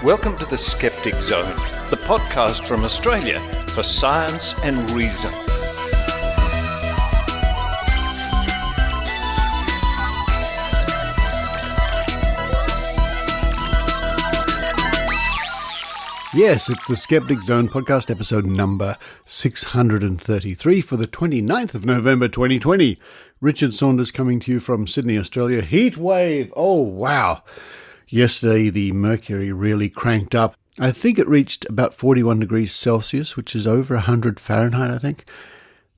Welcome to the Skeptic Zone, the podcast from Australia for science and reason. Yes, it's the Skeptic Zone podcast, episode number 633 for the 29th of November 2020. Richard Saunders coming to you from Sydney, Australia. Heat wave! Oh, wow! Yesterday, the mercury really cranked up. I think it reached about 41 degrees Celsius, which is over 100 Fahrenheit, I think.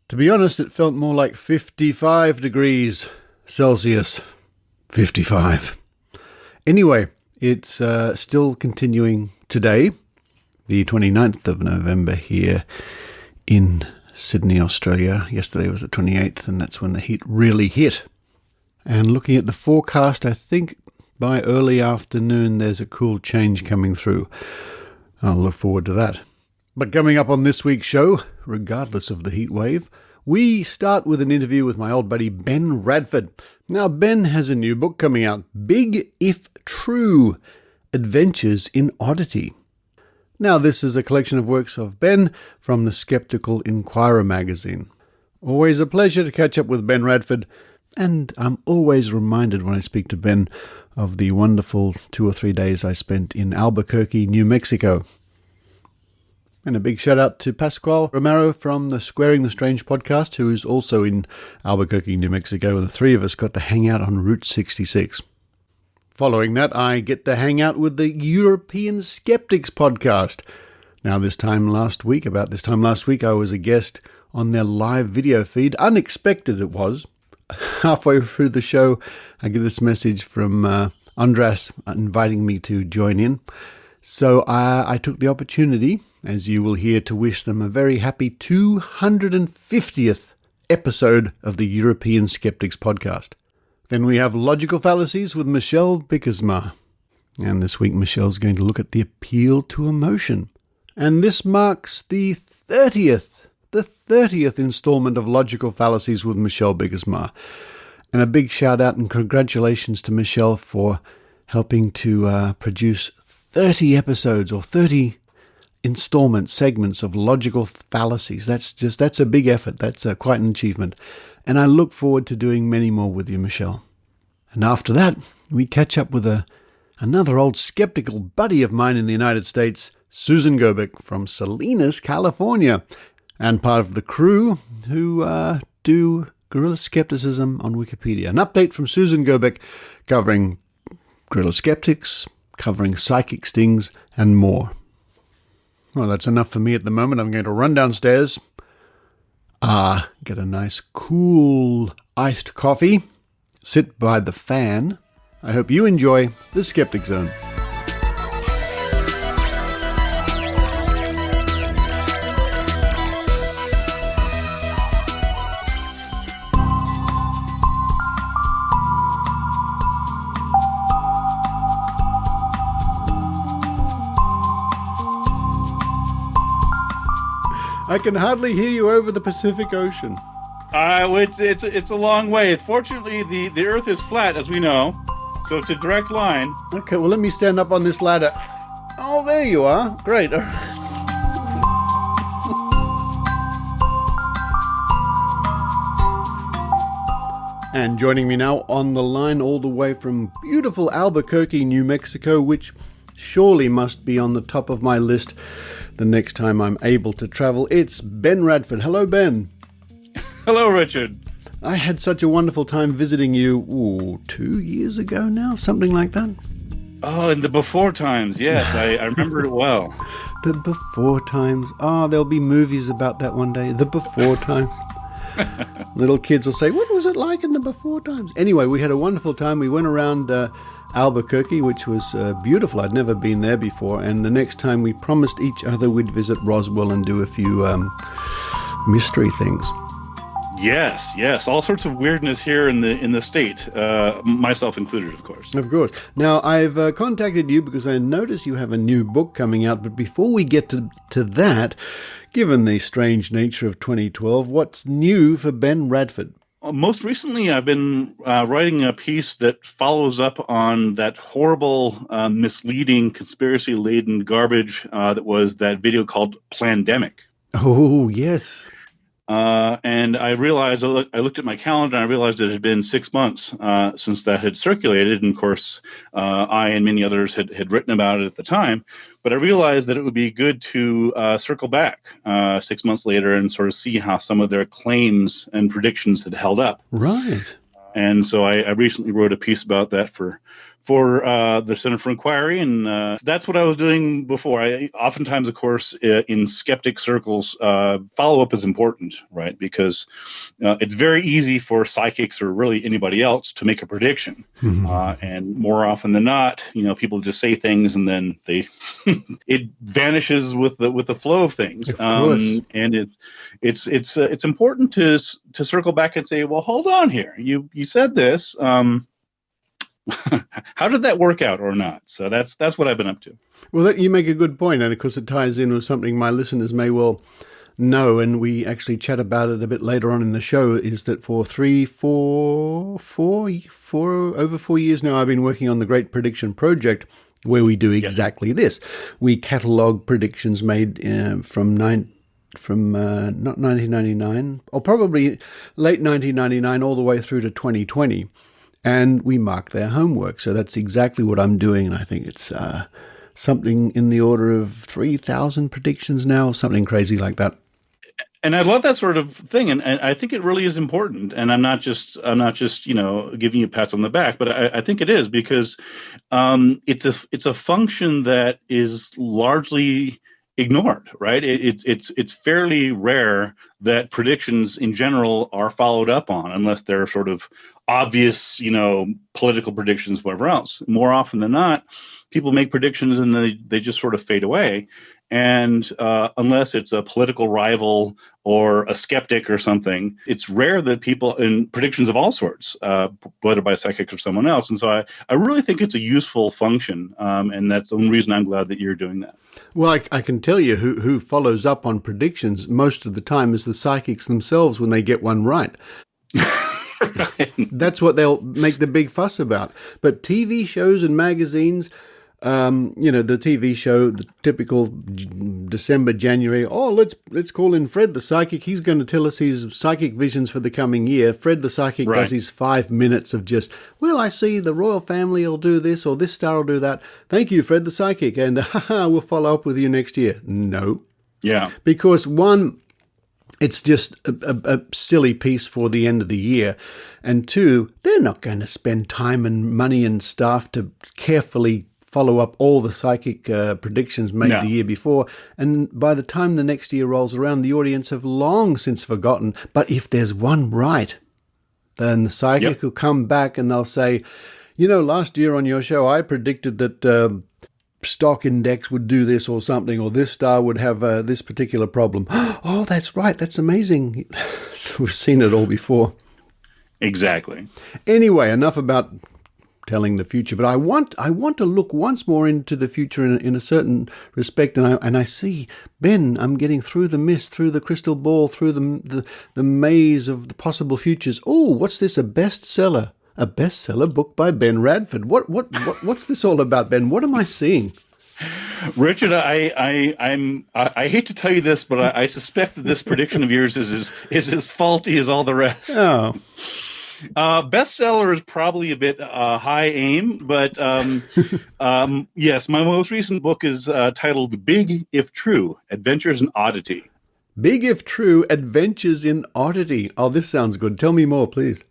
To be honest, it felt more like 55 degrees Celsius. 55. Anyway, it's still continuing today, the 29th of November here in Sydney, Australia. Yesterday was the 28th, and that's when the heat really hit. And looking at the forecast, I think by early afternoon there's a cool change coming through. I'll look forward to that. But coming up on this week's show, regardless of the heat wave, we start with an interview with my old buddy Ben Radford. Now, Ben has a new book coming out, Big If True, Adventures in Oddity. Now, this is a collection of works of Ben from the Skeptical Inquirer magazine. Always a pleasure to catch up with Ben Radford, and I'm always reminded when I speak to Ben of the wonderful 2 or 3 days I spent in Albuquerque, New Mexico. And a big shout out to Pascual Romero from the Squaring the Strange podcast, who is also in Albuquerque, New Mexico, and the three of us got to hang out on Route 66. Following that, I get to hang out with the European Skeptics Podcast. Now, about this time last week, I was a guest on their live video feed. Unexpected it was. Halfway through the show, I get this message from Andras inviting me to join in. So I took the opportunity, as you will hear, to wish them a very happy 250th episode of the European Skeptics Podcast. Then we have Logical Fallacies with Michelle Bijkersma. And this week Michelle's going to look at the appeal to emotion. And this marks the 30th installment of Logical Fallacies with Michelle Bijkersma. And a big shout out and congratulations to Michelle for helping to produce 30 episodes or 30 segments of Logical Fallacies. That's a big effort. That's quite an achievement. And I look forward to doing many more with you, Michelle. And after that, we catch up with another old skeptical buddy of mine in the United States, Susan Gerbic from Salinas, California, and part of the crew who do Guerrilla Skepticism on Wikipedia. An update from Susan Gerbic covering Guerrilla Skeptics, covering psychic stings, and more. Well, that's enough for me at the moment. I'm going to run downstairs, get a nice cool iced coffee, sit by the fan. I hope you enjoy the Skeptic Zone. I can hardly hear you over the Pacific Ocean. It's a long way. Fortunately, the Earth is flat, as we know, so it's a direct line. Okay, well, let me stand up on this ladder. Oh, there you are. Great. And joining me now on the line all the way from beautiful Albuquerque, New Mexico, which surely must be on the top of my list the next time I'm able to travel. It's Ben Radford. Hello, Ben. Hello, Richard. I had such a wonderful time visiting you, 2 years ago now, something like that. Oh, in the before times, yes. I remember it well. The before times. Oh, there'll be movies about that one day. The before times. Little kids will say, what was it like in the before times? Anyway, we had a wonderful time. We went around Albuquerque, which was beautiful. I'd never been there before. And the next time we promised each other we'd visit Roswell and do a few mystery things. Yes. All sorts of weirdness here in the state, myself included, of course. Of course. Now, I've contacted you because I notice you have a new book coming out. But before we get to that, given the strange nature of 2012, what's new for Ben Radford? most recently, I've been writing a piece that follows up on that horrible, misleading, conspiracy-laden garbage that was that video called Plandemic. Oh, yes. And I realized, I looked at my calendar and I realized it had been 6 months since that had circulated. And of course, I and many others had written about it at the time. But I realized that it would be good to circle back 6 months later and sort of see how some of their claims and predictions had held up. Right. And so I recently wrote a piece about that for the Center for Inquiry, and that's what I was doing before. Oftentimes, of course, in skeptic circles, follow-up is important, right? Because it's very easy for psychics or really anybody else to make a prediction, and more often than not, people just say things and then it vanishes with the flow of things. Of course. And it's important to circle back and say, well, hold on here, you said this. How did that work out or not? So that's what I've been up to. Well, you make a good point, and of course it ties in with something my listeners may well know, and we actually chat about it a bit later on in the show, is that for over 4 years now, I've been working on the Great Prediction Project, where we do exactly this. We catalogue predictions made from not 1999, or probably late 1999 all the way through to 2020. And we mark their homework. So that's exactly what I'm doing. And I think it's something in the order of 3,000 predictions now, something crazy like that. And I love that sort of thing. And I think it really is important. And I'm not just giving you pats on the back, but I think it is, because it's a function that is largely ignored, right? It's fairly rare that predictions in general are followed up on, unless they're sort of obvious, political predictions, whatever else. More often than not, people make predictions and they just sort of fade away. And unless it's a political rival or a skeptic or something, it's rare that people in predictions of all sorts, whether by psychics or someone else. And so I really think it's a useful function. And that's the only reason I'm glad that you're doing that. Well, I can tell you who follows up on predictions most of the time is the psychics themselves when they get one right. That's what they'll make the big fuss about. But TV shows and magazines, the TV show, the typical December, January, let's call in Fred the psychic. He's going to tell us his psychic visions for the coming year. Fred the psychic does his 5 minutes of just, I see the royal family will do this or this star will do that. Thank you, Fred the psychic. And we'll follow up with you next year. No. Yeah. Because one, it's just a silly piece for the end of the year. And two, they're not going to spend time and money and staff to carefully follow up all the psychic predictions made the year before. And by the time the next year rolls around, the audience have long since forgotten. But if there's one right, then the psychic will come back and they'll say, last year on your show, I predicted that stock index would do this or something, or this star would have this particular problem. Oh, that's right. That's amazing. We've seen it all before. Exactly. Anyway, enough about telling the future, but I want to look once more into the future in a certain respect, and I see, Ben, I'm getting through the mist, through the crystal ball, through the maze of the possible futures. Oh, what's this? A bestseller? A bestseller book by Ben Radford. What's this all about, Ben? What am I seeing? Richard, I hate to tell you this, but I suspect that this prediction of yours is as faulty as all the rest. Oh. Bestseller is probably a bit high aim, but yes, my most recent book is titled Big If True, Adventures in Oddity. Big If True, Adventures in Oddity. Oh, this sounds good. Tell me more, please.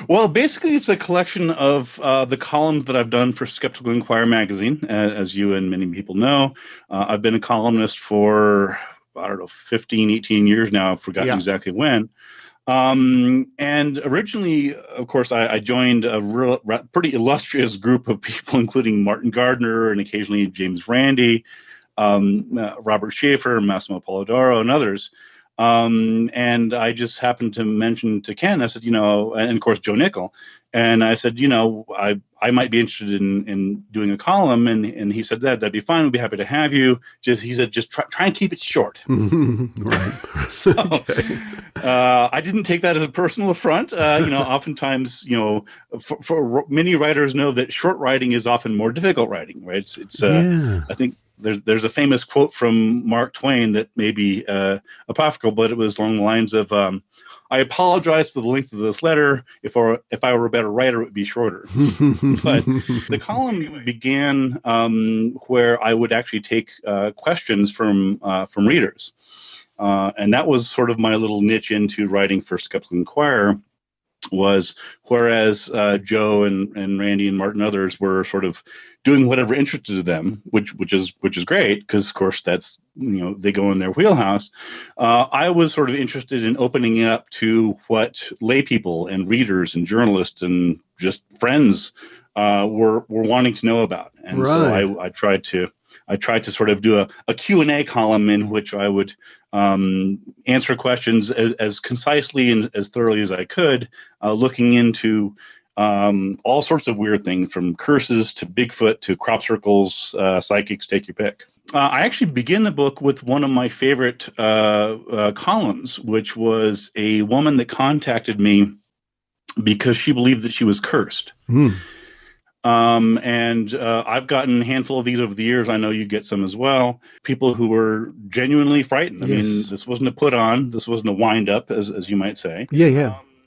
Well, basically, it's a collection of the columns that I've done for Skeptical Inquirer magazine. As you and many people know, I've been a columnist for, 15, 18 years now. I've forgotten exactly when. And originally, of course, I joined a pretty illustrious group of people, including Martin Gardner and occasionally James Randi, Robert Schaefer, Massimo Polidoro, and others. And I just happened to mention to Ken, I said, and of course, Joe Nickel. And I said, I might be interested in doing a column. And he said, that'd be fine. We'd be happy to have you. He said, just try and keep it short. Right. So I didn't take that as a personal affront. Oftentimes, for many writers know that short writing is often more difficult writing, right? I think there's a famous quote from Mark Twain that may be apocryphal, but it was along the lines of, I apologize for the length of this letter. If I were a better writer, it would be shorter. But the column began where I would actually take questions from readers. And that was sort of my little niche into writing for Skeptical Inquirer, was whereas Joe and Randy and Martin and others were sort of doing whatever interested them, which is great, because of course that's, they go in their wheelhouse. I was sort of interested in opening it up to what lay people and readers and journalists and just friends were wanting to know about. And so I tried to sort of do a Q&A column in which I would answer questions as concisely and as thoroughly as I could, looking into all sorts of weird things, from curses to Bigfoot to crop circles, psychics, take your pick. I actually begin the book with one of my favorite columns, which was a woman that contacted me because she believed that she was cursed. And I've gotten a handful of these over the years. I know you get some as well. People who were genuinely frightened. I mean, this wasn't a put on. This wasn't a wind up, as you might say.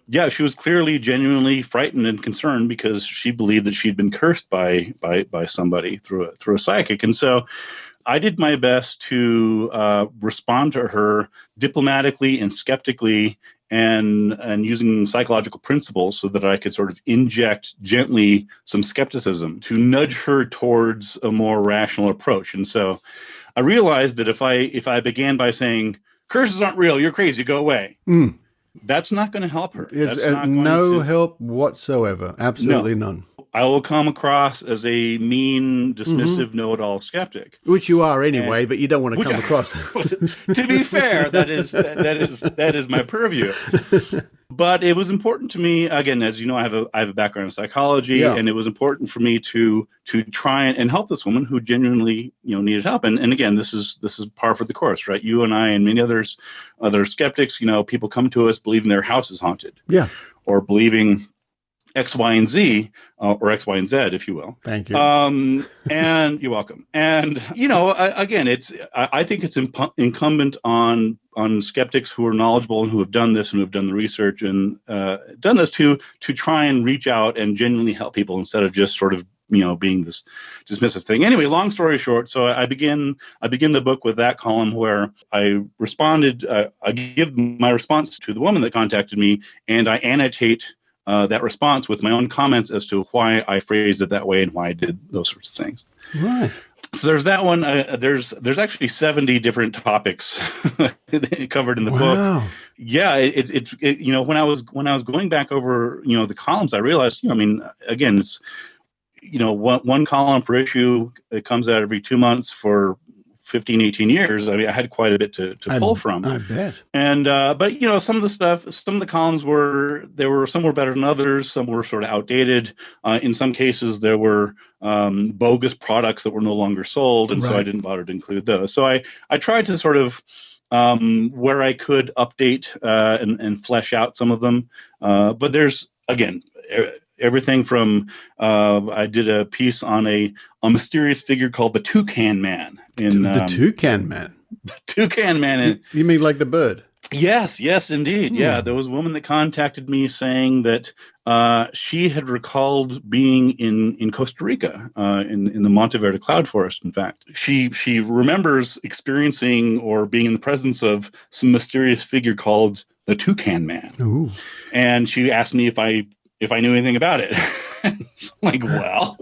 Yeah, she was clearly genuinely frightened and concerned because she believed that she'd been cursed by somebody through a psychic. And so I did my best to respond to her diplomatically and skeptically, and using psychological principles so that I could sort of inject gently some skepticism to nudge her towards a more rational approach. And so I realized that if I began by saying, curses aren't real, you're crazy, go away, that's not going to help her. It's no help whatsoever. Absolutely none. I will come across as a mean, dismissive, know-it-all skeptic, which you are anyway, but you don't want to come across. To be fair, that is my purview. But it was important to me, again, as you know, I have a background in psychology, and it was important for me to try and help this woman who genuinely needed help. And again, this is par for the course, right? You and I and many other skeptics, people come to us believing their house is haunted, or believing X, Y, and Z, or X, Y, and Z, if you will. Thank you. And you're welcome. And, again, I think it's incumbent on skeptics who are knowledgeable and who have done this and who have done the research and done this to try and reach out and genuinely help people instead of just sort of, being this dismissive thing. Anyway, long story short, so I begin the book with that column where I responded, I give my response to the woman that contacted me, and I annotate that response with my own comments as to why I phrased it that way and why I did those sorts of things. Right. So there's that one. There's actually 70 different topics covered in the book. Yeah, it's when I was going back over the columns, I realized again it's one column per issue. It comes out every 2 months for 15, 18 years. I mean, I had quite a bit to pull from. I bet. And but some of the columns some were better than others. Some were sort of outdated. In some cases, there were bogus products that were no longer sold, and so I didn't bother to include those. So I tried to sort of where I could update and flesh out some of them. But there's again everything from I did a piece on a mysterious figure called the Toucan Man. The Toucan Man? The Toucan Man. You mean like the bird? Yes, indeed. Yeah, there was a woman that contacted me saying that she had recalled being in Costa Rica, in the Monteverde cloud forest, in fact. She remembers experiencing or being in the presence of some mysterious figure called the Toucan Man. Ooh. And she asked me if I knew anything about it. It's like, well.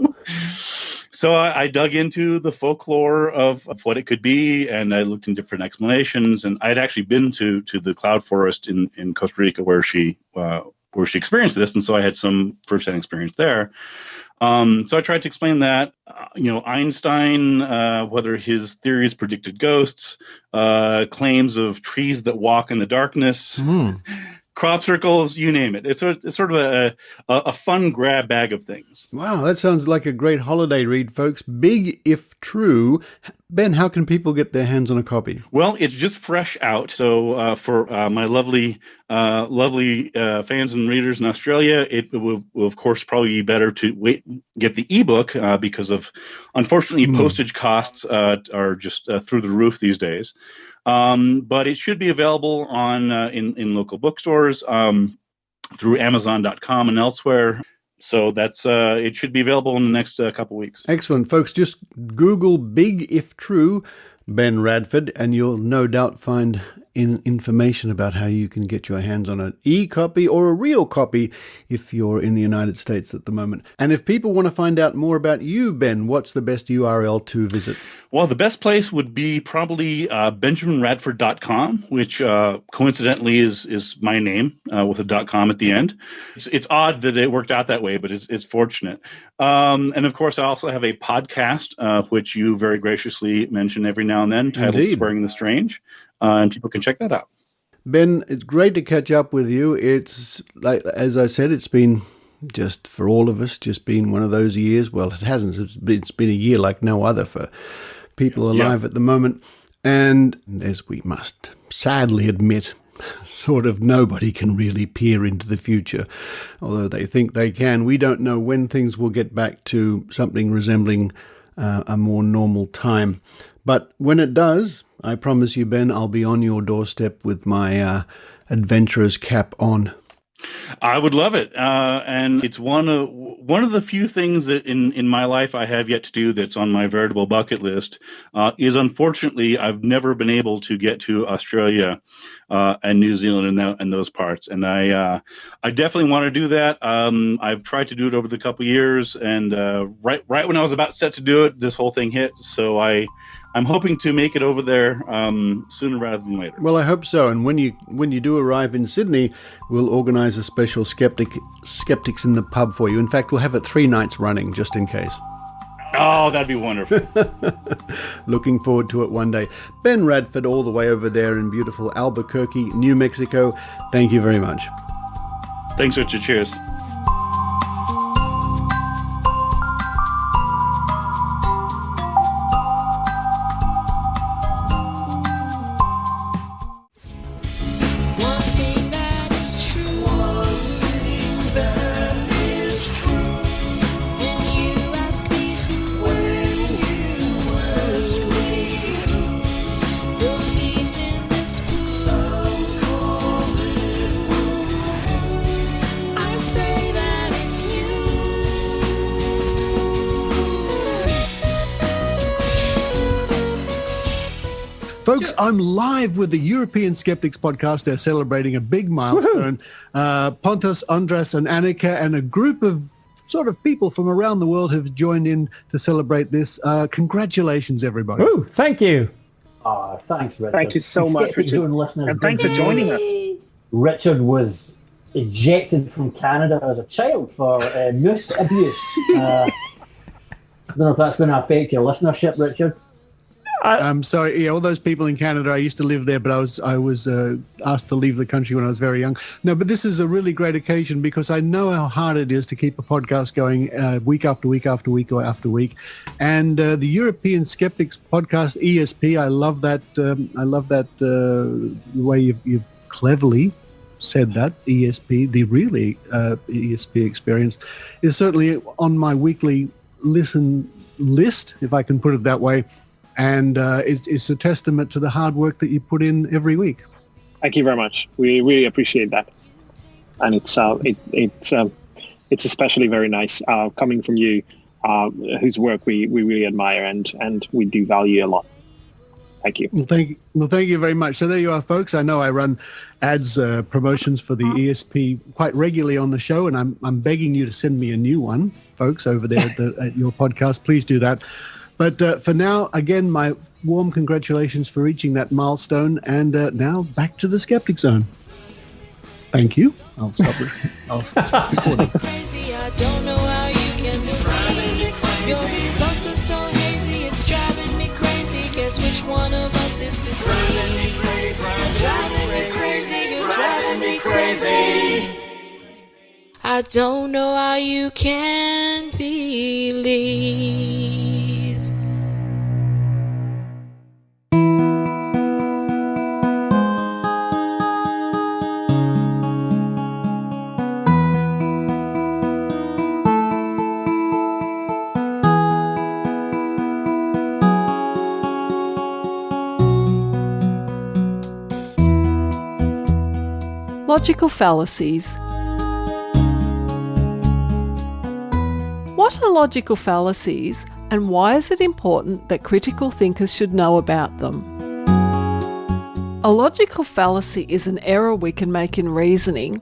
So I dug into the folklore of what it could be, and I looked in different explanations. And I had actually been to the cloud forest in Costa Rica where she experienced this, and so I had some firsthand experience there. So I tried to explain that. Einstein, whether his theories predicted ghosts, claims of trees that walk in the darkness. crop circles, you name it. It's sort of a fun grab bag of things. Wow, that sounds like a great holiday read, folks. Big if true. Ben, how can people get their hands on a copy? Well, it's just fresh out. So for my lovely fans and readers in Australia, it will of course probably be better to get the ebook because of, unfortunately, postage costs are just through the roof these days. But it should be available on in local bookstores, through Amazon.com and elsewhere. So that's it should be available in the next couple weeks. Excellent, folks. Just Google Big If True Ben Radford, and you'll no doubt find information about how you can get your hands on an e-copy or a real copy if you're in the United States at the moment. And if people want to find out more about you, Ben, what's the best URL to visit? Well, the best place would be probably benjaminradford.com, which coincidentally is my name with a .com at the end. It's odd that it worked out that way, but it's fortunate. And of course, I also have a podcast, which you very graciously mention every now and then, titled Indeed. Swearing the Strange. And people can check that out. Ben, it's great to catch up with you. It's like, as I said, it's been just for all of us, just been one of those years. Well, it hasn't. It's been a year like no other for people alive at the moment. And as we must sadly admit, sort of nobody can really peer into the future, although they think they can. We don't know when things will get back to something resembling a more normal time. But when it does, I promise you, Ben, I'll be on your doorstep with my adventurer's cap on. I would love it, and it's one of the few things that in my life I have yet to do that's on my veritable bucket list. Is unfortunately I've never been able to get to Australia and New Zealand and those parts, and I definitely want to do that. I've tried to do it over the couple of years, and right when I was about set to do it, this whole thing hit. So I'm hoping to make it over there sooner rather than later. Well, I hope so. And when you do arrive in Sydney, we'll organise a special Skeptics in the Pub for you. In fact, we'll have it 3 nights running, just in case. Oh, that'd be wonderful. Looking forward to it one day. Ben Radford, all the way over there in beautiful Albuquerque, New Mexico. Thank you very much. Thanks, Richard. Cheers. Folks, I'm live with the European Skeptics Podcast. They're celebrating a big milestone. Pontus, Andras, and Annika, and a group of sort of people from around the world have joined in to celebrate this. Congratulations, everybody. Ooh, thank you. Thanks, Richard. Thank you so much, Skeptic Richard. Zone listeners, And thanks for joining us. Richard was ejected from Canada as a child for moose abuse. I don't know if that's going to affect your listenership, Richard. I'm sorry, all those people in Canada, I used to live there, but I was asked to leave the country when I was very young. No, but this is a really great occasion because I know how hard it is to keep a podcast going week after week after week or after week. And the European Skeptics Podcast, ESP, I love that. The way you've cleverly said that, ESP, the really ESP experience, is certainly on my weekly listen list, if I can put it that way. And it's a testament to the hard work that you put in every week. Thank you very much. We really appreciate that, and it's especially very nice coming from you, whose work we really admire and we do value a lot. Thank you. Well, thank you very much. So there you are, folks. I know I run ads, promotions for the ESP quite regularly on the show, and I'm begging you to send me a new one, folks, over there at your podcast. Please do that. But for now, again, my warm congratulations for reaching that milestone. And now back to the Skeptic Zone. Thank you. I'll stop recording. Crazy, I don't know how you can believe. Your results are so hazy, it's driving me crazy. Guess which one of us consistency. You're driving me crazy, you're driving me crazy. I don't know how you can believe. Logical fallacies. What are logical fallacies, and why is it important that critical thinkers should know about them? A logical fallacy is an error we can make in reasoning,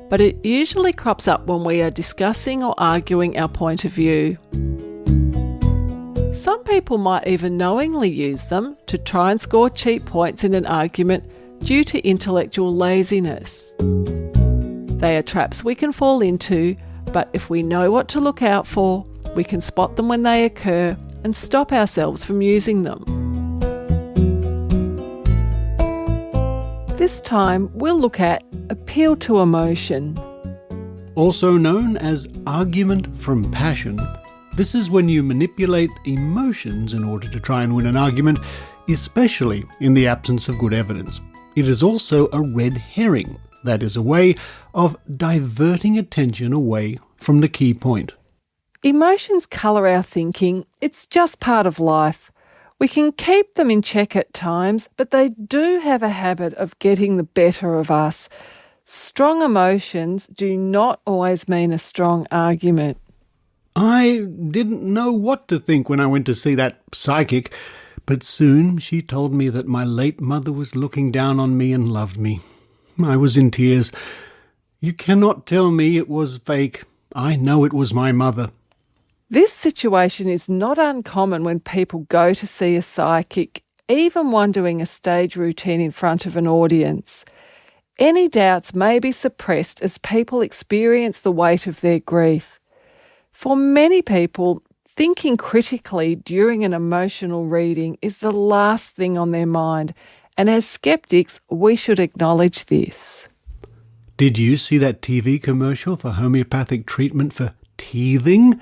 but it usually crops up when we are discussing or arguing our point of view. Some people might even knowingly use them to try and score cheap points in an argument due to intellectual laziness. They are traps we can fall into, but if we know what to look out for, we can spot them when they occur and stop ourselves from using them. This time, we'll look at appeal to emotion. Also known as argument from passion, this is when you manipulate emotions in order to try and win an argument, especially in the absence of good evidence. It is also a red herring, that is a way of diverting attention away from the key point. Emotions colour our thinking. It's just part of life. We can keep them in check at times, but they do have a habit of getting the better of us. Strong emotions do not always mean a strong argument. I didn't know what to think when I went to see that psychic, but soon she told me that my late mother was looking down on me and loved me. I was in tears. You cannot tell me it was fake. I know it was my mother. This situation is not uncommon when people go to see a psychic, even one doing a stage routine in front of an audience. Any doubts may be suppressed as people experience the weight of their grief. For many people, thinking critically during an emotional reading is the last thing on their mind, and as skeptics, we should acknowledge this. Did you see that TV commercial for homeopathic treatment for teething?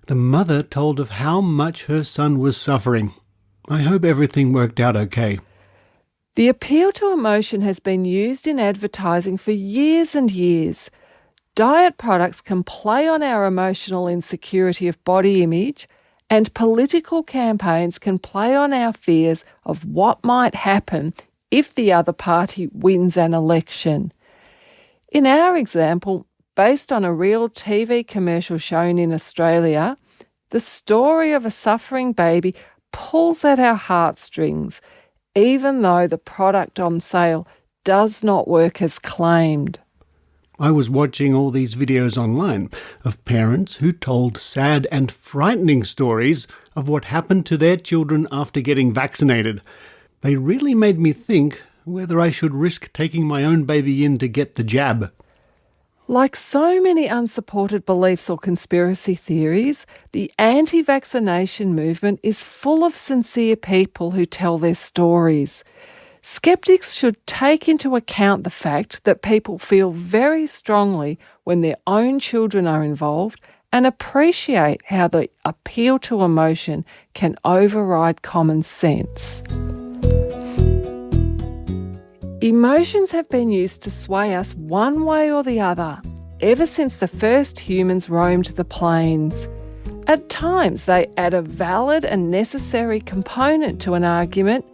The mother told of how much her son was suffering. I hope everything worked out okay. The appeal to emotion has been used in advertising for years and years. Diet products can play on our emotional insecurity of body image, and political campaigns can play on our fears of what might happen if the other party wins an election. In our example, based on a real TV commercial shown in Australia, the story of a suffering baby pulls at our heartstrings, even though the product on sale does not work as claimed. I was watching all these videos online of parents who told sad and frightening stories of what happened to their children after getting vaccinated. They really made me think whether I should risk taking my own baby in to get the jab. Like so many unsupported beliefs or conspiracy theories, the anti-vaccination movement is full of sincere people who tell their stories. Skeptics should take into account the fact that people feel very strongly when their own children are involved and appreciate how the appeal to emotion can override common sense. Emotions have been used to sway us one way or the other ever since the first humans roamed the plains. At times they add a valid and necessary component to an argument,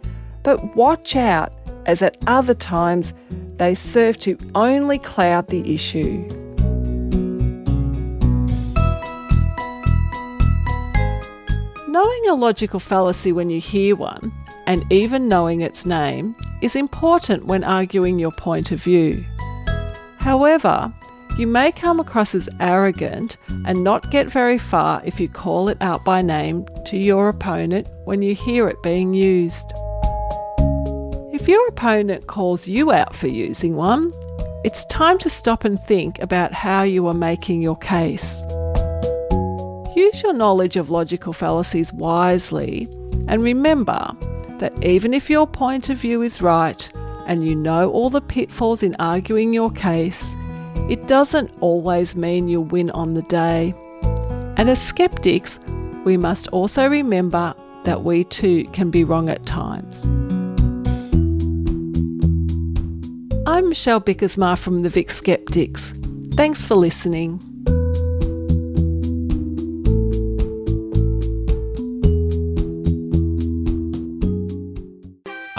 but watch out, as at other times they serve to only cloud the issue. Knowing a logical fallacy when you hear one, and even knowing its name, is important when arguing your point of view. However, you may come across as arrogant and not get very far if you call it out by name to your opponent when you hear it being used. If your opponent calls you out for using one, it's time to stop and think about how you are making your case. Use your knowledge of logical fallacies wisely, and remember, that even if your point of view is right and you know all the pitfalls in arguing your case, it doesn't always mean you'll win on the day. And as skeptics, we must also remember that we too can be wrong at times. I'm Michelle Bijkersma from the Vic Skeptics. Thanks for listening.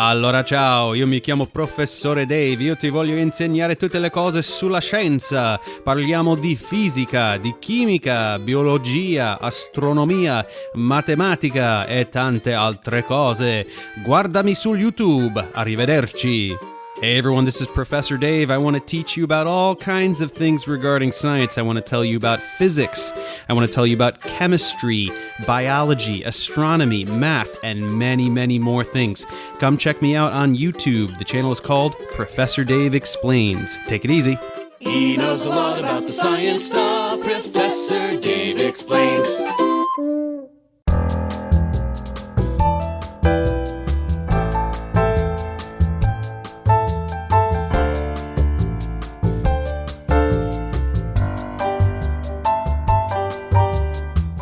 Allora ciao, io mi chiamo Professore Dave, io ti voglio insegnare tutte le cose sulla scienza. Parliamo di fisica, di chimica, biologia, astronomia, matematica e tante altre cose. Guardami su YouTube, arrivederci. Hey everyone, this is Professor Dave. I want to teach you about all kinds of things regarding science. I want to tell you about physics. I want to tell you about chemistry, biology, astronomy, math, and many, many more things. Come check me out on YouTube. The channel is called Professor Dave Explains. Take it easy. He knows a lot about the science stuff. Professor Dave Explains.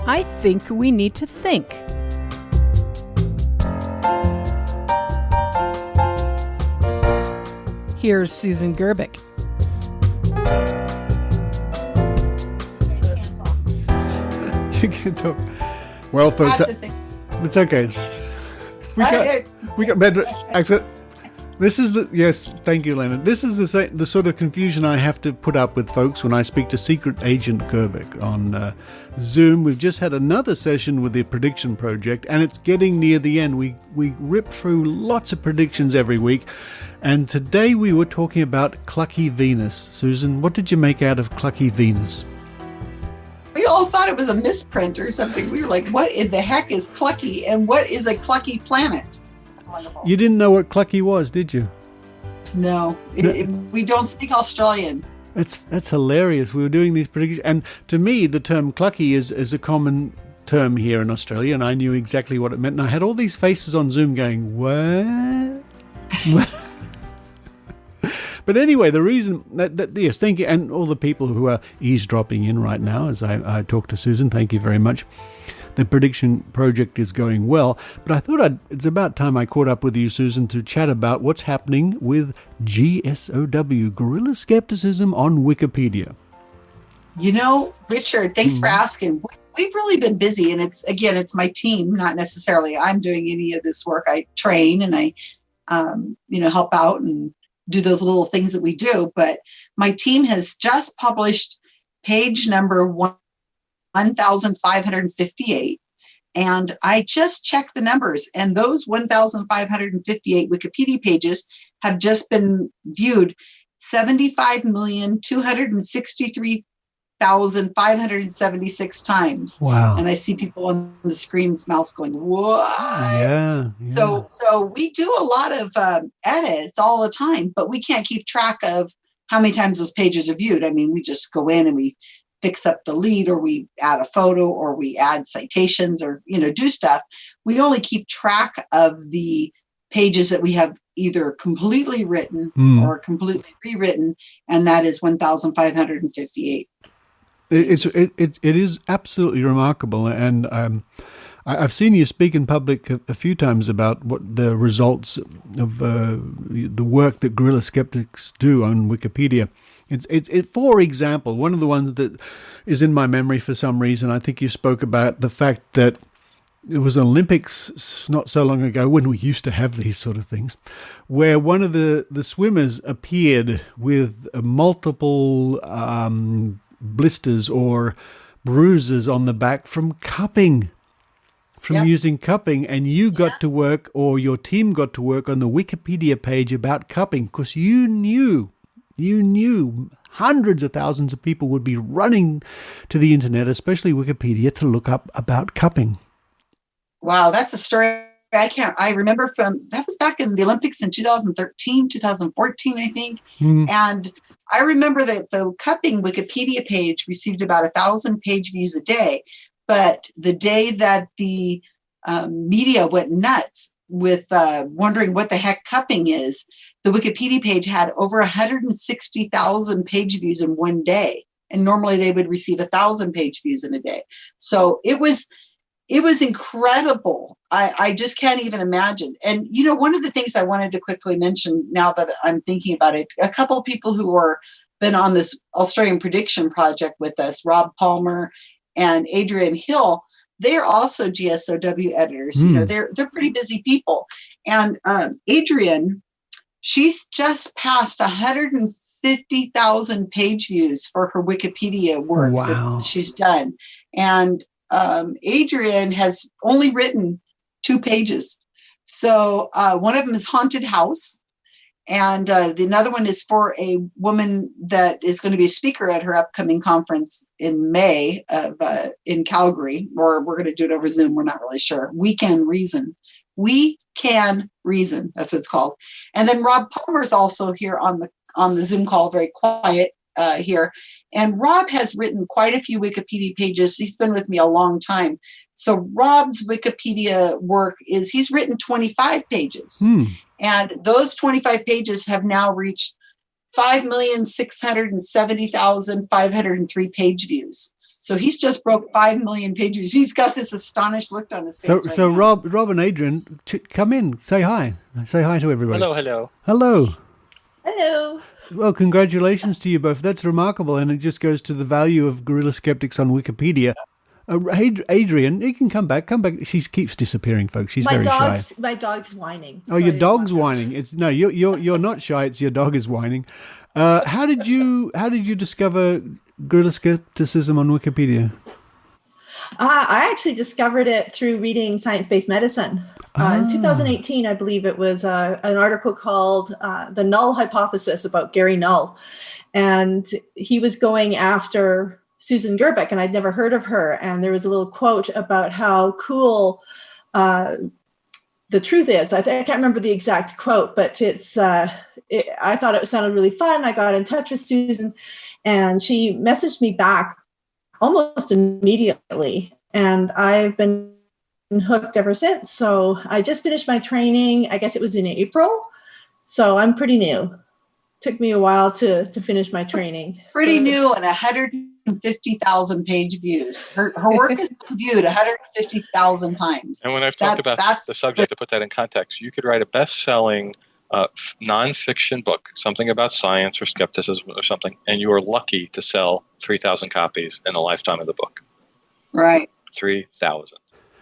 I think we need to think. Here's Susan Gerbic. You can talk. Well, folks, it's okay. We got better. This is the yes. Thank you, Leonard. This is the sort of confusion I have to put up with, folks, when I speak to Secret Agent Gerbic on Zoom. We've just had another session with the prediction project, and it's getting near the end. We rip through lots of predictions every week, and today we were talking about Clucky Venus. Susan, what did you make out of Clucky Venus? We all thought it was a misprint or something. We were like, what in the heck is Clucky, and what is a Clucky planet? Wonderful. You didn't know what Clucky was, did you? No, we don't speak Australian. That's hilarious. We were doing these predictions, and to me, the term Clucky is a common term here in Australia, and I knew exactly what it meant. And I had all these faces on Zoom going, "What?" But anyway, the reason that yes, thank you, and all the people who are eavesdropping in right now as I talk to Susan, thank you very much. The prediction project is going well, but I thought it's about time I caught up with you, Susan, to chat about what's happening with GSoW, Guerrilla Skepticism on Wikipedia. You know, Richard, thanks for asking. We've really been busy, and it's my team, not necessarily I'm doing any of this work. I train and I, help out and do those little things that we do, but my team has just published page number 1,558. And I just checked the numbers, and those 1,558 Wikipedia pages have just been viewed 75,263,576 times. Wow. And I see people on the screen's mouths going, what? Yeah. So we do a lot of edits all the time, but we can't keep track of how many times those pages are viewed. I mean, we just go in and we fix up the lead, or we add a photo, or we add citations, or, do stuff. We only keep track of the pages that we have either completely written or completely rewritten, and that is 1,558. It is absolutely remarkable, and I've seen you speak in public a few times about what the results of the work that Guerrilla Skeptics do on Wikipedia. It's for example, one of the ones that is in my memory for some reason, I think you spoke about the fact that it was Olympics not so long ago when we used to have these sort of things, where one of the swimmers appeared with multiple blisters or bruises on the back from cupping. Using cupping, and you got to work, or your team got to work on the Wikipedia page about cupping, because you knew hundreds of thousands of people would be running to the internet, especially Wikipedia, to look up about cupping. Wow, that's a story I remember that was back in the Olympics in 2013, 2014, I think. And I remember that the cupping Wikipedia page received about 1,000 page views a day. But the day that the media went nuts wondering what the heck cupping is, the Wikipedia page had over 160,000 page views in one day. And normally they would receive 1,000 page views in a day. So it was incredible. I just can't even imagine. And, one of the things I wanted to quickly mention now that I'm thinking about it, a couple of people who were been on this Australian prediction project with us, Rob Palmer and Adrienne Hill, they're also GSoW editors. They're pretty busy people. And Adrienne, she's just passed 150,000 page views for her Wikipedia work that she's done. And Adrienne has only written 2 pages. So one of them is Haunted House. And another one is for a woman that is going to be a speaker at her upcoming conference in May in Calgary, or we're going to do it over Zoom. We're not really sure. We Can Reason. We Can Reason. That's what it's called. And then Rob Palmer is also here on the Zoom call, very quiet here. And Rob has written quite a few Wikipedia pages. He's been with me a long time. So Rob's Wikipedia work is he's written 25 pages. And those 25 pages have now reached 5,670,503 page views. So he's just broke 5 million page views. He's got this astonished look on his face. So Rob and Adrienne, come in. Say hi. Say hi to everybody. Hello. Hello. Well, congratulations to you both. That's remarkable, and it just goes to the value of Guerrilla Skeptics on Wikipedia. Adrienne, you can come back. She keeps disappearing, folks. She's very shy. My dog's whining. Oh, your dog's whining. You're not shy. It's your dog is whining. How did you discover Guerrilla Skepticism on Wikipedia? I actually discovered it through reading Science-Based Medicine. In 2018, I believe it was an article called The Null Hypothesis about Gary Null. And he was going after Susan Gerbic, and I'd never heard of her. And there was a little quote about how cool the truth is. I can't remember the exact quote, but I thought it sounded really fun. I got in touch with Susan, and she messaged me back almost immediately. And I've been hooked ever since. So I just finished my training. I guess it was in April. So I'm pretty new. Took me a while to finish my training. Pretty new and 150,000 page views. Her work is viewed 150,000 times. And when I've talked about the subject, to put that in context, you could write a best-selling nonfiction book, something about science or skepticism or something, and you are lucky to sell 3,000 copies in the lifetime of the book. Right. 3,000.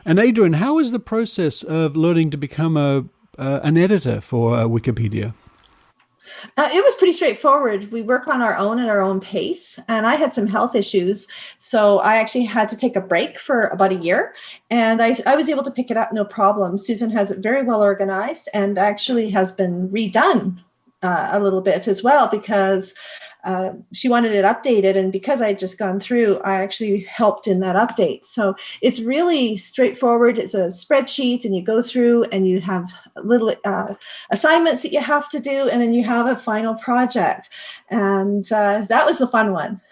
And Adrienne, how is the process of learning to become an editor for Wikipedia? It was pretty straightforward. We work on our own at our own pace, and I had some health issues, so I actually had to take a break for about a year, and I was able to pick it up no problem. Susan has it very well organized and actually has been redone a little bit as well because she wanted it updated, and because I had just gone through, I actually helped in that update. So it's really straightforward. It's a spreadsheet, and you go through and you have little assignments that you have to do, and then you have a final project. And that was the fun one.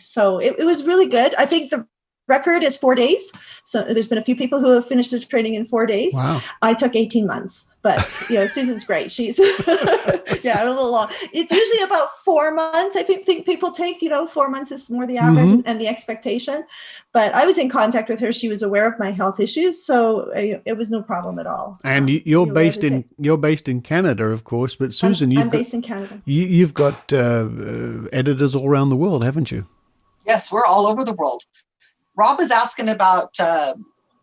So it was really good. I think the record is 4 days. So there's been a few people who have finished the training in 4 days. Wow. I took 18 months. But, Susan's great. She's, a little long. It's usually about 4 months. I think people take, 4 months is more the average and the expectation. But I was in contact with her. She was aware of my health issues. So it was no problem at all. And you're based in Canada, of course. But Susan, I'm based in Canada. You've got editors all around the world, haven't you? Yes, we're all over the world. Rob was asking about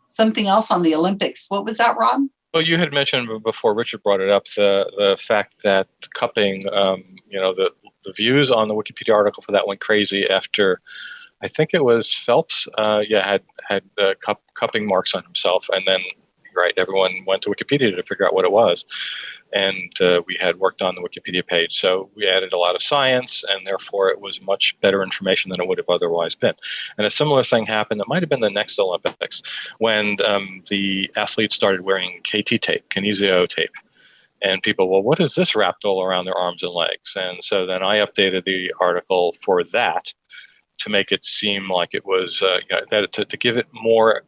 something else on the Olympics. What was that, Rob? Well, you had mentioned before Richard brought it up, the fact that cupping, the views on the Wikipedia article for that went crazy after, I think it was Phelps, had cupping marks on himself. And then, everyone went to Wikipedia to figure out what it was. And we had worked on the Wikipedia page. So we added a lot of science, and therefore it was much better information than it would have otherwise been. And a similar thing happened, it might have been the next Olympics, when the athletes started wearing KT tape, kinesio tape. And people, well, what is this wrapped all around their arms and legs? And so then I updated the article for that to make it seem like it was to give it more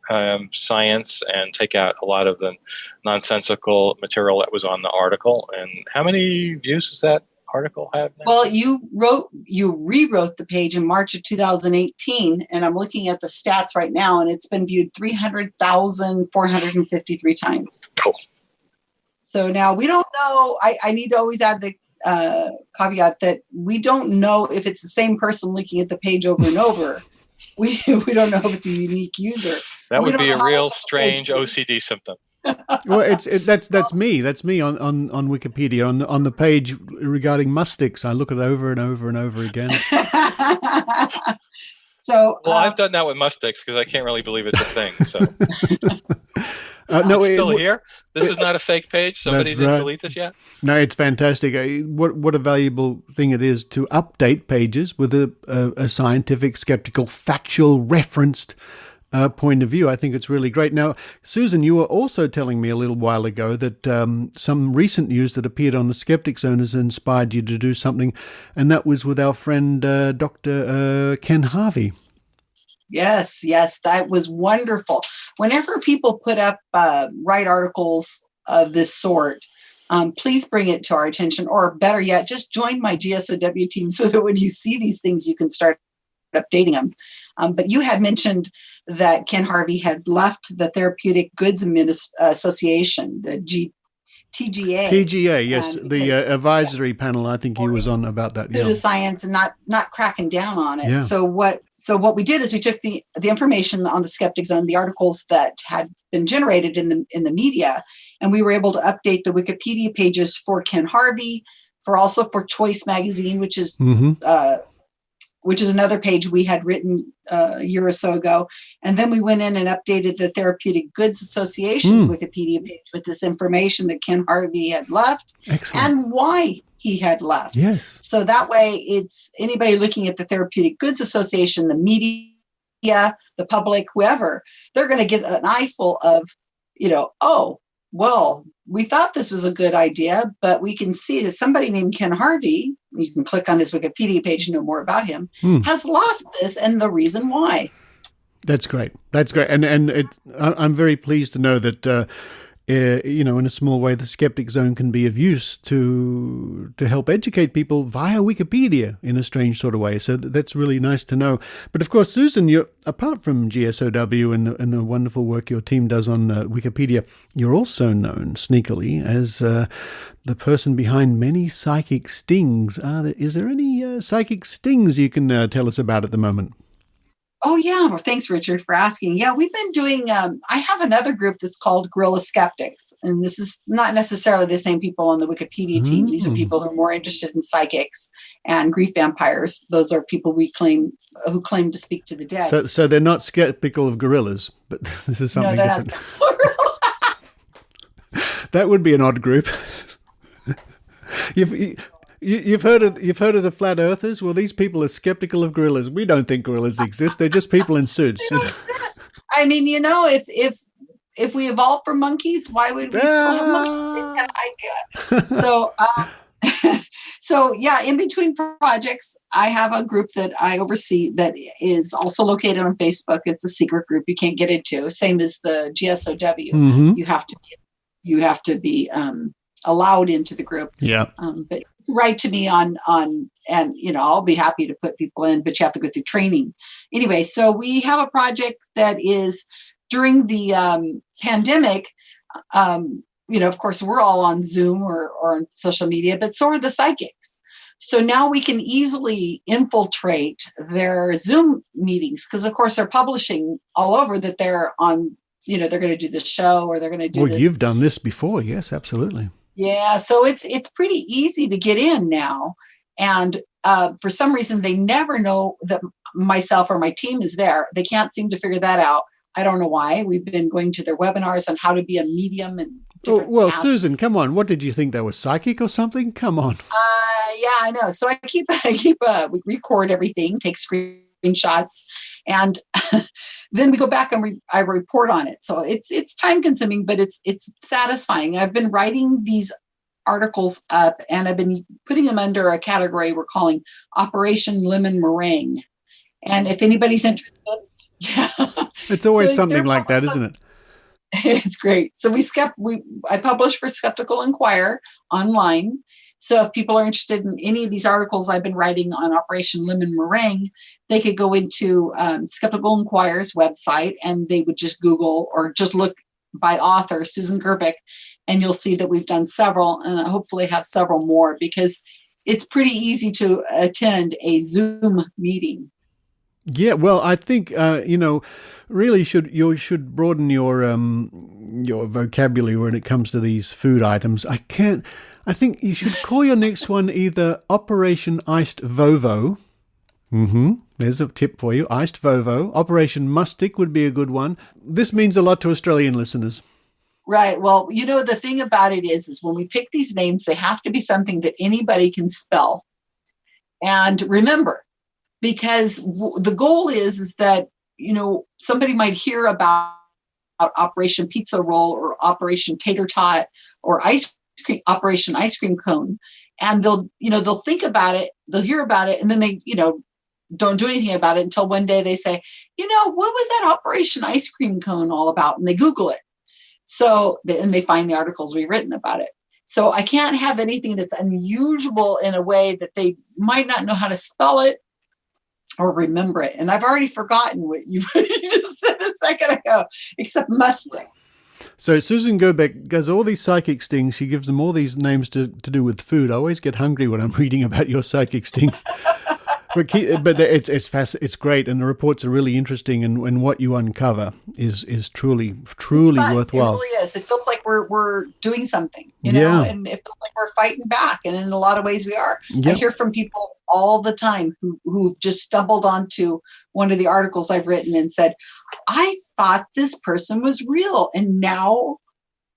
science and take out a lot of the nonsensical material that was on the article. And how many views does that article have now? Well, you rewrote the page in March of 2018, and I'm looking at the stats right now, and it's been viewed 300,453 times. Cool. So now we don't know. I need to always add the caveat that we don't know if it's the same person looking at the page over and over. We don't know if it's a unique user. That would be a real strange OCD symptom. Well, that's me. That's me on Wikipedia on the page regarding mustics. I look at it over and over and over again. So, I've done that with mustics because I can't really believe it's a thing. So, no, it's still here. This is not a fake page. Somebody didn't delete this yet. No, it's fantastic. What a valuable thing it is to update pages with a scientific, skeptical, factual, referenced point of view. I think it's really great. Now, Susan, you were also telling me a little while ago that some recent news that appeared on the Skeptic Zone has inspired you to do something, and that was with our friend Dr. Ken Harvey. Yes, that was wonderful. Whenever people put up write articles of this sort, please bring it to our attention, or better yet, just join my GSoW team so that when you see these things, you can start updating them. But you had mentioned that Ken Harvey had left the Therapeutic Goods Association, the TGA. TGA, yes, the advisory panel. I think he was on about that. Yeah. Science and not cracking down on it. Yeah. So what we did is we took the information on the Skeptic Zone, the articles that had been generated in the media, and we were able to update the Wikipedia pages for Ken Harvey, for Choice Magazine, which is another page we had written a year or so ago. And then we went in and updated the Therapeutic Goods Association's Wikipedia page with this information that Ken Harvey had left. Excellent. And why he had left. Yes. So that way it's anybody looking at the Therapeutic Goods Association, the media, the public, whoever, they're going to get an eyeful of, we thought this was a good idea, but we can see that somebody named Ken Harvey, you can click on his Wikipedia page to know more about him, has left this and the reason why. That's great. And I'm very pleased to know that, in a small way, the Skeptic Zone can be of use to help educate people via Wikipedia in a strange sort of way. So that's really nice to know. But of course, Susan, you're apart from GSoW and the wonderful work your team does on Wikipedia, you're also known sneakily as the person behind many psychic stings. Is there any psychic stings you can tell us about at the moment? Oh, yeah. Well, thanks, Richard, for asking. Yeah, we've been doing, I have another group that's called Guerrilla Skeptics. And this is not necessarily the same people on the Wikipedia team. These are people who are more interested in psychics and grief vampires. Those are people who claim to speak to the dead. So they're not skeptical of gorillas, but this is something different. That would be an odd group. You've heard of the flat earthers? Well, these people are skeptical of gorillas. We don't think gorillas exist. They're just people in suits. I mean, if we evolved from monkeys, why would we still have monkeys? So yeah, in between projects, I have a group that I oversee that is also located on Facebook. It's a secret group you can't get into. Same as the GSoW. Mm-hmm. You have to be allowed into the group. Yeah. But write to me on and I'll be happy to put people in, but you have to go through training. Anyway, so we have a project that is during the pandemic. Of course, we're all on Zoom or on social media, but so are the psychics. So now we can easily infiltrate their Zoom meetings because, of course, they're publishing all over that they're on. They're going to do the show or they're going to do. Well, you've done this before, yes, absolutely. Yeah, so it's pretty easy to get in now. And for some reason, they never know that myself or my team is there. They can't seem to figure that out. I don't know why. We've been going to their webinars on how to be a medium and well, Susan, come on. What did you think? That was psychic or something? Come on. Yeah, I know. So we record everything, take screenshots, and then we go back and I report on it. So it's time consuming, but it's satisfying. I've been writing these articles up and I've been putting them under a category we're calling Operation Lemon Meringue. And if anybody's interested, yeah. It's always So something they're like that, published isn't it? It's great. So I publish for Skeptical Inquirer online. So if people are interested in any of these articles I've been writing on Operation Lemon Meringue, they could go into Skeptical Inquirer's website and they would just Google or just look by author Susan Gerbic, and you'll see that we've done several, and I hopefully have several more, because it's pretty easy to attend a Zoom meeting. Yeah, well, I think really you should broaden your vocabulary when it comes to these food items. I think you should call your next one either Operation Iced Vovo. There's a tip for you. Iced Vovo. Operation Mustic would be a good one. This means a lot to Australian listeners. Right. Well, the thing about it is when we pick these names, they have to be something that anybody can spell and remember, because the goal is that, somebody might hear about Operation Pizza Roll or Operation Tater Tot or Operation Ice Cream Cone. And they'll think about it, they'll hear about it, and then they, don't do anything about it until one day they say, what was that Operation Ice Cream Cone all about? And they Google it. So, and they find the articles we've written about it. So I can't have anything that's unusual in a way that they might not know how to spell it or remember it. And I've already forgotten what you just said a second ago, except mustic. So Susan Gerbic does all these psychic stings. She gives them all these names to do with food. I always get hungry when I'm reading about your psychic stings. But it's great, and the reports are really interesting, and what you uncover is truly worthwhile. It really is. It feels like we're doing something, and it feels like we're fighting back, and in a lot of ways we are. Yep. I hear from people all the time who've just stumbled onto one of the articles I've written and said, I thought this person was real, and now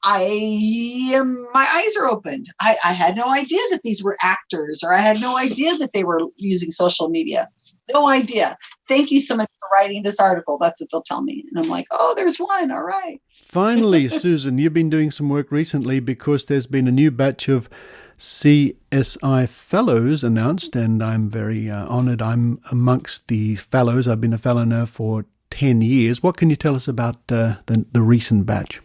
my eyes are opened. I had no idea that these were actors, or I had no idea that they were using social media. No idea. Thank you so much for writing this article. That's what they'll tell me. And I'm like, oh, there's one. All right. Finally, Susan, you've been doing some work recently because there's been a new batch of CSI fellows announced, and I'm very honored I'm amongst the fellows. I've been a fellow now for 10 years. What can you tell us about the recent batch?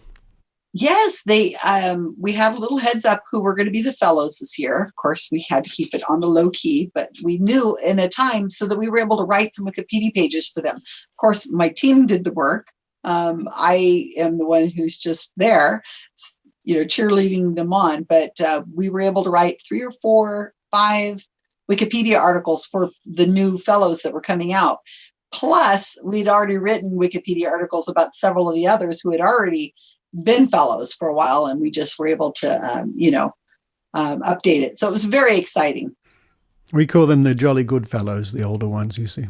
Yes, we had a little heads up who were going to be the fellows this year. Of course, we had to keep it on the low key, but we knew in a time so that we were able to write some Wikipedia pages for them. Of course, my team did the work. I am the one who's just there, cheerleading them on. But we were able to write 3 or 4, 5 Wikipedia articles for the new fellows that were coming out. Plus, we'd already written Wikipedia articles about several of the others who had already been fellows for a while, and we just were able to, update it. So it was very exciting. We call them the jolly good fellows, the older ones, you see.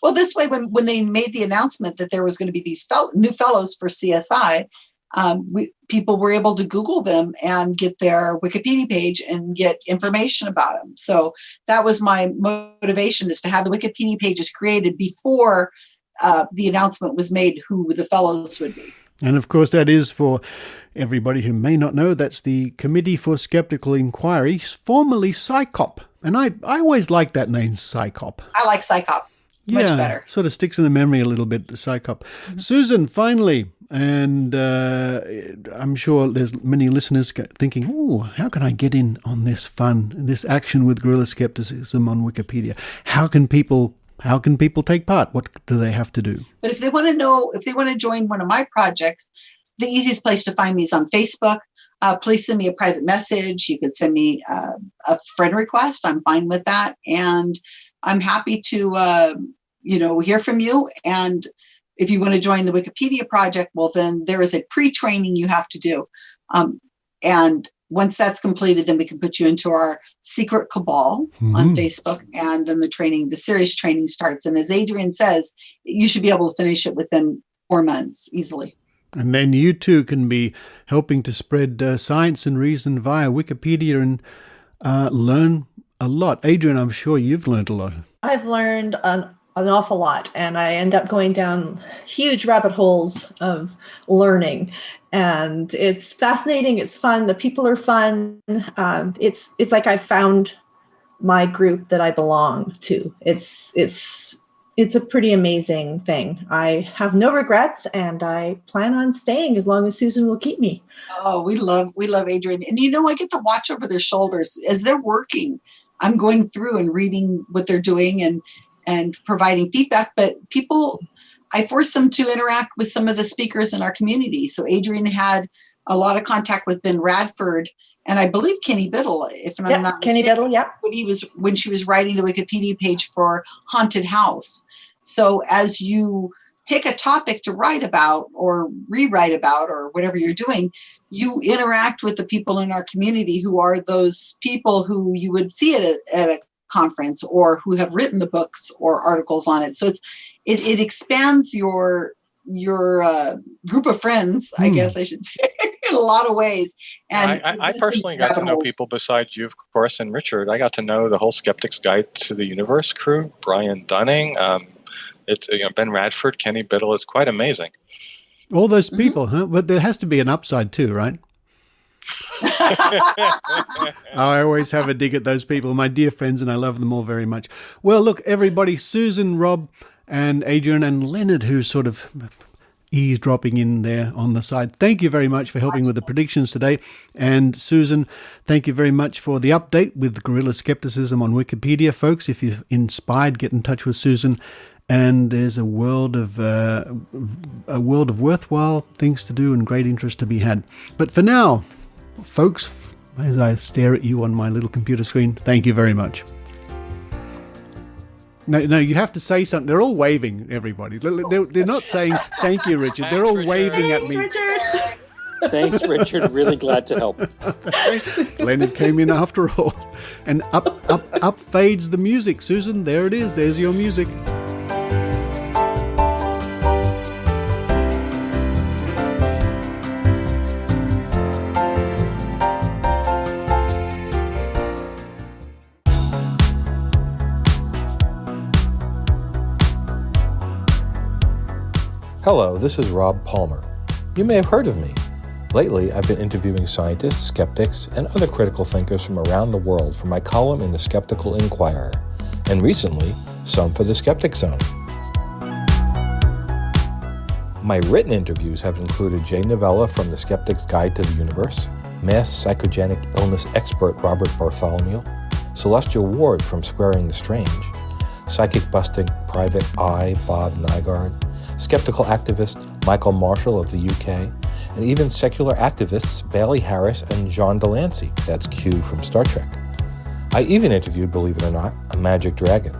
Well, this way, when they made the announcement that there was going to be these new fellows for CSI, people were able to Google them and get their Wikipedia page and get information about them. So that was my motivation, is to have the Wikipedia pages created before the announcement was made who the fellows would be. And of course, that is, for everybody who may not know, that's the Committee for Skeptical Inquiry, formerly PSYCOP. And I always liked that name, PSYCOP. I like PSYCOP. Much better. Sort of sticks in the memory a little bit, the PSYCOP. Mm-hmm. Susan, finally, and I'm sure there's many listeners thinking, oh, how can I get in on this this action with Guerrilla Skepticism on Wikipedia? How can people take part? What do they have to do? But if they want to join one of my projects, the easiest place to find me is on Facebook. Please send me a private message. You can send me a friend request. I'm fine with that. And I'm happy to, hear from you. And if you want to join the Wikipedia project, well, then there is a pre-training you have to do. And once that's completed, then we can put you into our secret cabal on Facebook. And then the serious training starts. And as Adrienne says, you should be able to finish it within 4 months easily. And then you too can be helping to spread science and reason via Wikipedia and learn a lot. Adrienne, I'm sure you've learned a lot. I've learned an awful lot, and I end up going down huge rabbit holes of learning. And it's fascinating. It's fun. The people are fun. It's like I've found my group that I belong to. It's a pretty amazing thing. I have no regrets, and I plan on staying as long as Susan will keep me. Oh, we love Adrienne. And I get to watch over their shoulders as they're working. I'm going through and reading what they're doing and providing feedback, but I force them to interact with some of the speakers in our community. So Adrienne had a lot of contact with Ben Radford, and I believe Kenny Biddle, if I'm not Kenny mistaken, Biddle, yep. when she was writing the Wikipedia page for Haunted House. So as you pick a topic to write about or rewrite about or whatever you're doing, you interact with the people in our community who are those people who you would see at a conference or who have written the books or articles on it. So it expands your group of friends, I guess I should say, in a lot of ways. And I personally got to know people besides you, of course, and Richard. I got to know the whole Skeptic's Guide to the Universe crew, Brian Dunning, Ben Radford, Kenny Biddle. It's quite amazing. All those people, huh? But there has to be an upside too, right? I always have a dig at those people, my dear friends, and I love them all very much. Well, look, everybody, Susan, Rob, and Adrienne and Leonard, who's sort of eavesdropping in there on the side. Thank you very much for helping with the predictions today. And Susan, thank you very much for the update with Guerrilla Skepticism on Wikipedia. Folks, if you're inspired, get in touch with Susan. And there's a world of worthwhile things to do and great interest to be had. But for now, folks, as I stare at you on my little computer screen, thank you very much. No, you have to say something. They're all waving, everybody. They're not saying thank you, Richard. They're all waving at me. Richard. Thanks, Richard. Really glad to help. Leonard came in after all. And up fades the music. Susan, there it is. There's your music. Hello, this is Rob Palmer. You may have heard of me. Lately, I've been interviewing scientists, skeptics, and other critical thinkers from around the world for my column in the Skeptical Inquirer, and recently, some for the Skeptic Zone. My written interviews have included Jay Novella from The Skeptic's Guide to the Universe, mass psychogenic illness expert Robert Bartholomew, Celestial Ward from Squaring the Strange, psychic-busting Private Eye Bob Nygaard, skeptical activist Michael Marshall of the UK, and even secular activists Bailey Harris and John Delancey, that's Q from Star Trek. I even interviewed, believe it or not, a magic dragon,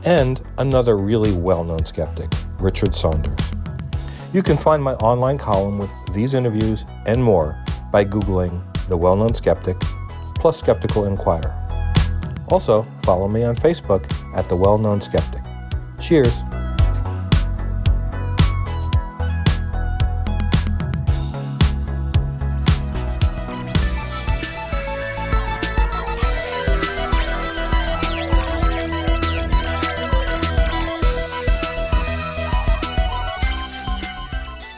and another really well-known skeptic, Richard Saunders. You can find my online column with these interviews and more by Googling The Well-Known Skeptic plus Skeptical Inquirer. Also, follow me on Facebook at The Well-Known Skeptic. Cheers!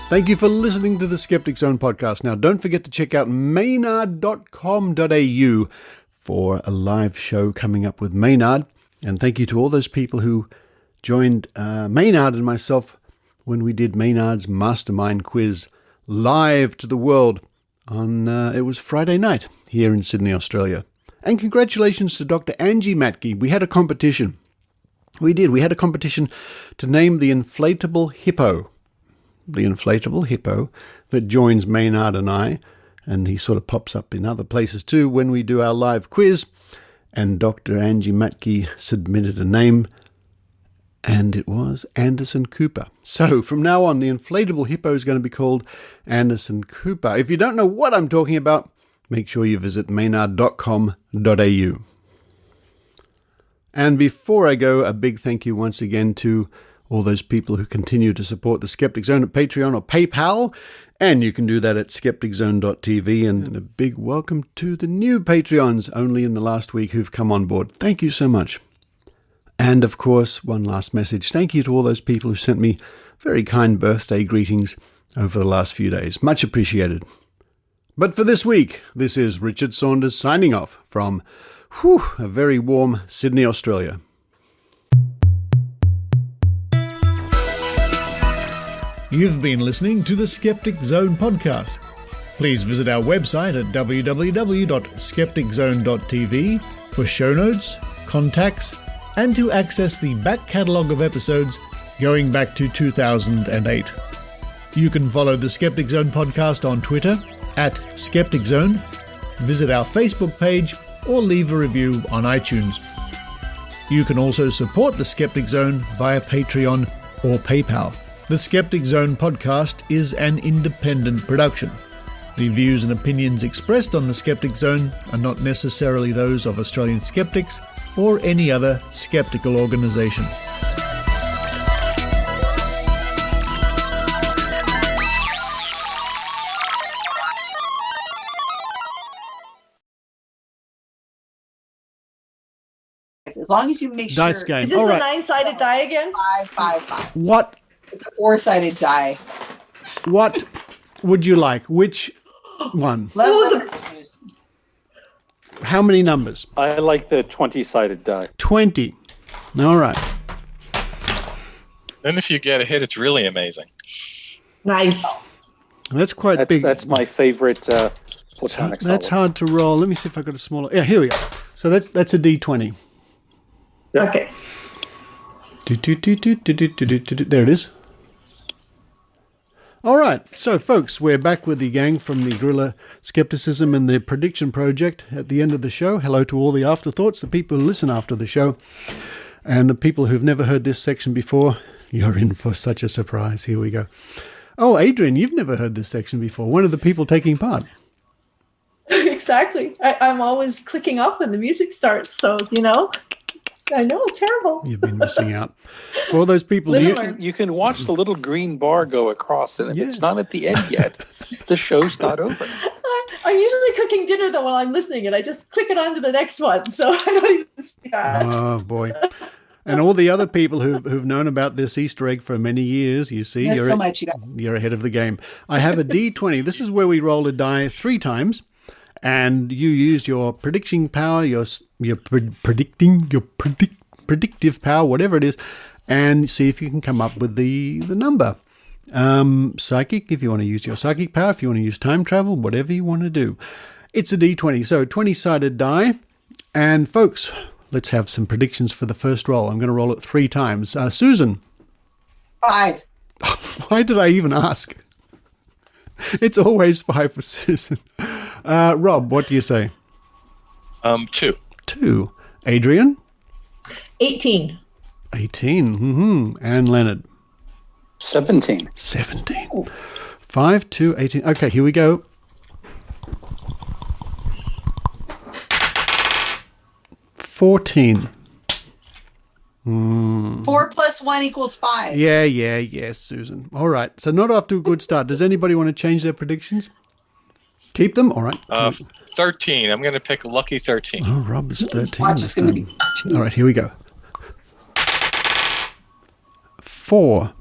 Thank you for listening to the Skeptic Zone podcast. Now, don't forget to check out maynard.com.au for a live show coming up with Maynard. And thank you to all those people who joined Maynard and myself when we did Maynard's Mastermind Quiz live to the world on, it was Friday night here in Sydney, Australia. And congratulations to Dr. Angie Matke. We had a competition. We did. We had a competition to name the inflatable hippo. The inflatable hippo that joins Maynard and I, and he sort of pops up in other places too when we do our live quiz. And Dr. Angie Matke submitted a name, and it was Anderson Cooper. So from now on, the inflatable hippo is going to be called Anderson Cooper. If you don't know what I'm talking about, make sure you visit maynard.com.au. And before I go, a big thank you once again to all those people who continue to support the Skeptic Zone at Patreon or PayPal, and you can do that at skepticzone.tv. And a big welcome to the new Patreons only in the last week who've come on board. Thank you so much. And of course, one last message. Thank you to all those people who sent me very kind birthday greetings over the last few days. Much appreciated. But for this week, this is Richard Saunders signing off from Whew, a very warm Sydney, Australia. You've been listening to the Skeptic Zone podcast. Please visit our website at www.skepticzone.tv for show notes, contacts, and to access the back catalogue of episodes going back to 2008. You can follow the Skeptic Zone podcast on Twitter at Skeptic Zone, visit our Facebook page, or leave a review on iTunes. You can also support the Skeptic Zone via Patreon or PayPal. The Skeptic Zone podcast is an independent production. The views and opinions expressed on the Skeptic Zone are not necessarily those of Australian skeptics or any other skeptical organisation. As long as you make Dice sure. game. Is this All a right. 9-sided die again? 5. What? It's a 4-sided die. What would you like? Which one? Let her choose. How many numbers? I like the 20-sided die. 20. All right. Then if you get a hit, it's really amazing. Nice. That's quite big. That's my favorite platonic That's solid. hard to roll. Let me see if I've got a smaller. Yeah, here we go. So that's a D20. Yep. Okay. There it is. All right. So, folks, we're back with the gang from the Guerrilla Skepticism and the Prediction Project at the end of the show. Hello to all the afterthoughts, the people who listen after the show, and the people who've never heard this section before. You're in for such a surprise. Here we go. Oh, Adrienne, you've never heard this section before. One of the people taking part. Exactly. I'm always clicking off when the music starts, so, I know, terrible. You've been missing out. For all those people... You can watch the little green bar go across, and if it's not at the end yet, the show's not over. I'm usually cooking dinner, though, while I'm listening, and I just click it on to the next one, so I don't even see that. Oh, boy. And all the other people who've known about this Easter egg for many years, you see, There's so much you got. You're ahead of the game. I have a D20. This is where we roll a die 3 times, and you use your prediction power, your predictive power, whatever it is, and see if you can come up with the number. Psychic, if you want to use your psychic power, if you want to use time travel, whatever you want to do. It's a D20, so 20-sided die. And folks, let's have some predictions for the first roll. I'm going to roll it 3 times. Susan. 5. Why did I even ask? It's always 5 for Susan. Rob, what do you say? 2. 2. Adrienne? 18. 18. Mm-hmm. And Leonard? 17. 17. 5, 2, 18. Okay, here we go. 14. 4 plus 1 equals 5. Yes, Susan. All right. So not off to a good start. Does anybody want to change their predictions? Keep them? All right. 13. I'm going to pick lucky 13. Oh, Rob is 13. Watch is going to be 13. All right, here we go. 4.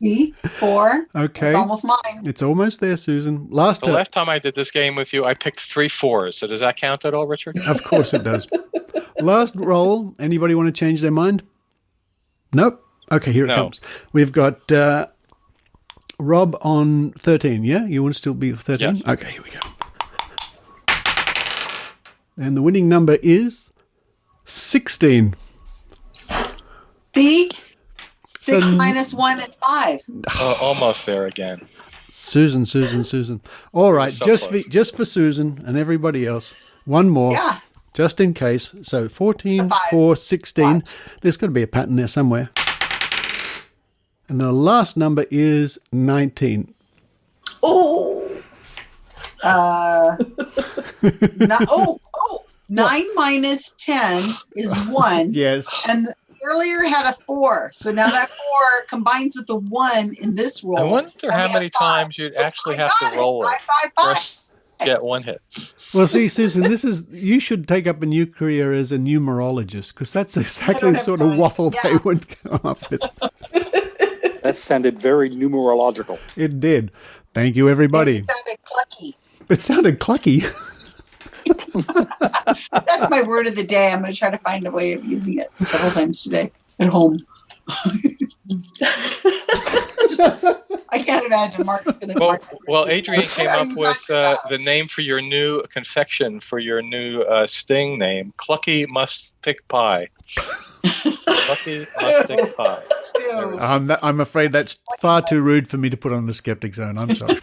See? 4. Okay. It's almost mine. It's almost there, Susan. Last time I did this game with you, I picked 3 4s. So does that count at all, Richard? Of course it does. Last roll. Anybody want to change their mind? Nope. Okay, here it comes. We've got Rob on 13, yeah? You want to still be 13? Yes. Okay, here we go. And the winning number is 16. See? 6 minus 1 is 5. Almost there again. Susan. All right, So just for Susan and everybody else, one more. Yeah. Just in case. So 14, 4, 16. There's got to be a pattern there somewhere. And the last number is 19. Oh. 9 minus 10 is 1. Yes. And earlier had a 4. So now that 4 combines with the 1 in this roll. I wonder how many times you'd actually have to roll it for us to get 1 hit. Well, see, Susan, you should take up a new career as a numerologist, because that's exactly the sort of waffle they would come up with. That sounded very numerological. It did. Thank you, everybody. It sounded clucky. It sounded clucky. That's my word of the day. I'm going to try to find a way of using it several times today at home. I can't imagine Mark's going to. Well, Adrienne came up with the name for your new confection, for your new sting name, Clucky Mustic Pie. Clucky Mustic Pie. I'm afraid that's far too rude for me to put on the Skeptic Zone. I'm sorry.